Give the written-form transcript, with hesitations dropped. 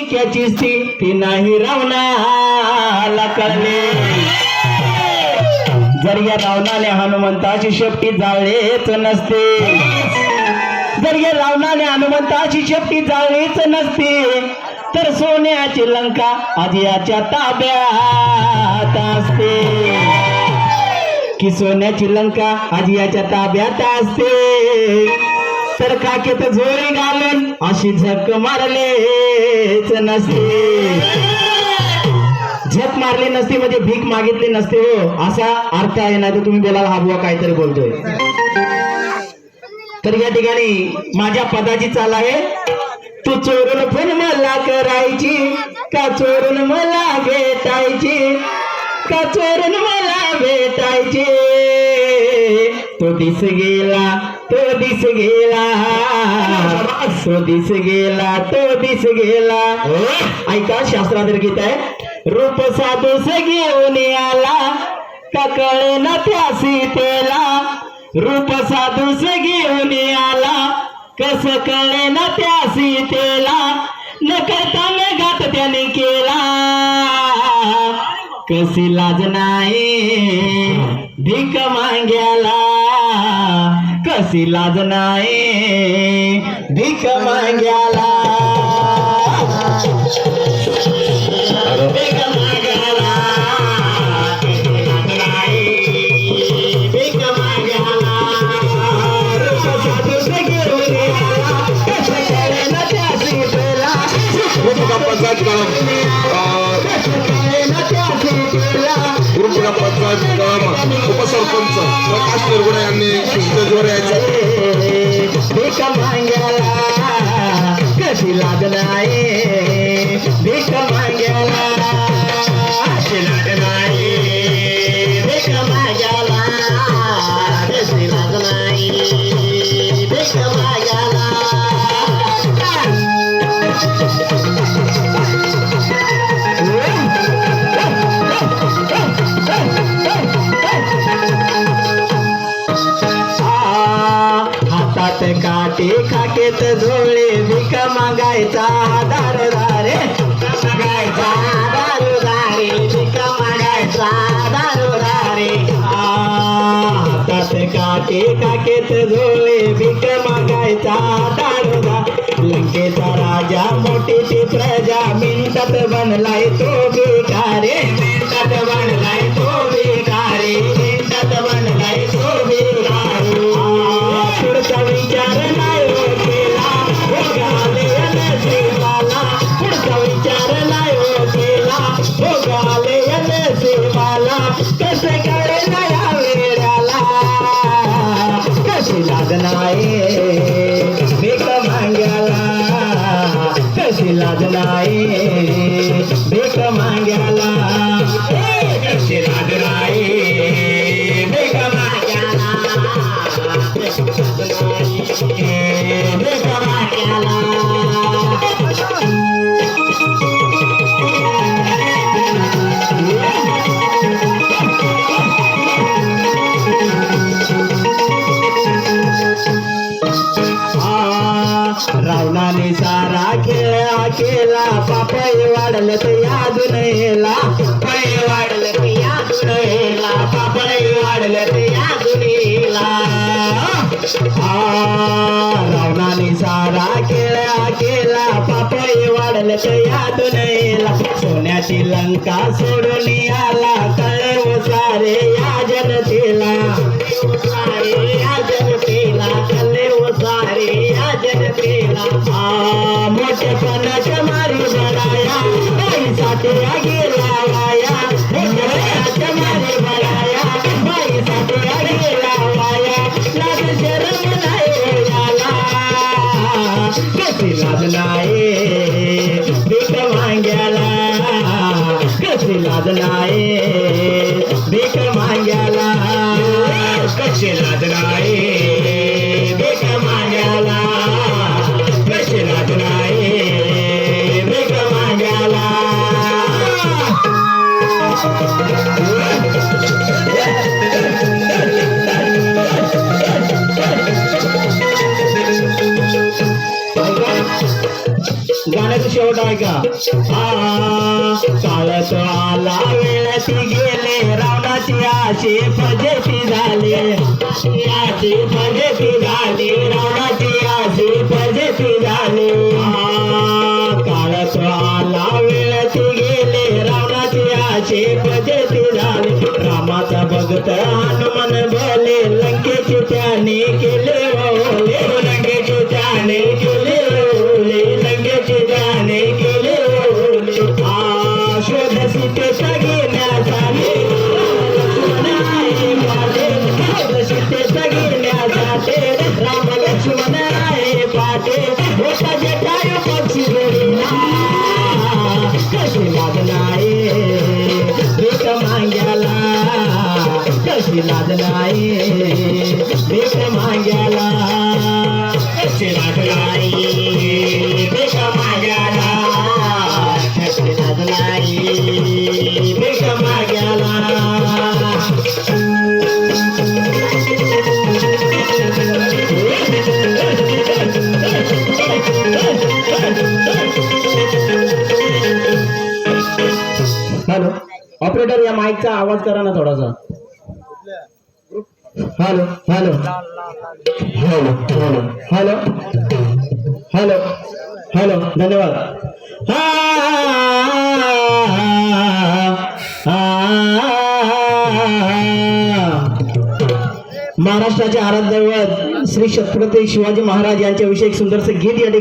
भिक्याची स्थिती नाही रावणाला कळले. जर या रावणाने हनुमंताची शेपटी जाळलीच नसते, जर या रावणाने हनुमंताची शेपटी जाळलीच नसते, तर सोन्याची लंका अजियाच्या ताब्यात असते. की सोन्याची लंका अजियाच्या ताब्यात असते, तर काकेत झोळी घालून अशी झक मारलेच नसते. झक मारली नसती म्हणजे भीक मागितली नसते हो, असा अर्थ आहे. ना तर तुम्ही बोलाल हा बुवा काहीतरी बोलतोय. तर या ठिकाणी माझ्या पदाची चाल आहे. तू चोरून पण मला करायची का चोरून मला भेटायची, का चोरून मला भेटायची. तो दिस गेला, तो दिस गेला, तो दिस गेला, तो दिस गेला. ऐका शास्त्रातील गीत आहे. रूप साधूस घेऊन आला का कळेना त्या सीतेला, रूप साधूस घेऊन आला कस कळेना त्या सीतेला. न करता मेघात त्याने केला, कशी लाज नाही भीक माग्याला, कशी लाज नाही भीक माग्याला. भीक माग्याला, भीक माग्याला. उपसरपंच प्रकाश निर्गुणे यांनी स्टेजवर यायचं. भीक माग्याला कशी लाज नाही भीक माग्याला, कशी लाज नाही भीक माग्याला, कशी लाज नाही भीक माग्याला. हातात काटे खाकेत झोळे भीक मागायचा दारोदारे, मागायचा दारोदारे, भीक मागायचा दारोदारे. हातात काटे खाकेत झोळे भीक मागायचा दारोदार. लंकेचा राजा मोठी ती प्रजा मिनटात बनलाय तो भिकारे, मिनटात बनलाय तो भिकारे, मिनटात बनलाय तो भिकारे. पुढचा विचार नाही हो केला, हो गाले नशिबाला, पुढचा विचार नाही हो केला, हो गाले नशिबाला. कसे कडे नया वेळाला, कशी लाज नाही भीक माग्याला, कशी लाज नाही भीक माग्याला, कशी लाज नाही भीक माग्याला, भीक माग्याला. रावणाने सारा खेळ केला, पापही वाढलं तर यादून येला, पापही वाढलं तर यादून येला, पापही वाढलं तर यादून येला. रावणाने सारा खेळ केला, पापही वाढलं तर यादून येला. सोन्याची लंका सोडून आला, कळव सारे या जनतेला, सारे या जनतेला, कळव सारे या जनतेला. मोठेपणाच्या मारी बडाया बाईसाठी गेला वाया, मोठेपणाच्या मारी बडाया बाईसाठी गेला वाया. लाज शरम नाही याला, कशी लाज नाही भीक माग्याला, कशी लाज नाही भीक माग्याला, कशी लाज नाही भीक माग्याला, कशी लाज नाही भीक माग्याला. गाण्याचं शेवट ऐका. काळच आला वेळाती गेले रावणाची आशी फजेती झाली. आशी फजेती झाली रावणाची आशी फजेती झाली. काळच आला वेळाती गेले रावणाची आशी फजेती झाली. रामाचा भक्त हनुमान बोले लंकेची त्याने केले ओले. लंकेची त्याने केले ओले. लंकेची त्याने केले ओले. शोध सीतेचा घेण्यासाठी लक्ष्मण आहे पाटे. शोध सीतेचा घेण्यासाठी राम लक्ष्मण आहे पाटे. एका जटायू पक्षी जोडीला कशी लाज नाही भीक माग्याला. कशी लाज नाही भीक माग्याला. कशी लाज नाही भीक माग्याला. कशी लाज नाही भीक माग्याला. हॅलो ऑपरेटर या माईकचा आवाज करा ना थोडासा. Hello hello hello hello hello hello धन्यवाद. महाराष्ट्राचे आराध्य दैवत श्री छत्रपती शिवाजी महाराज यांच्याविषयी एक सुंदरसे गीत या ठिकाणी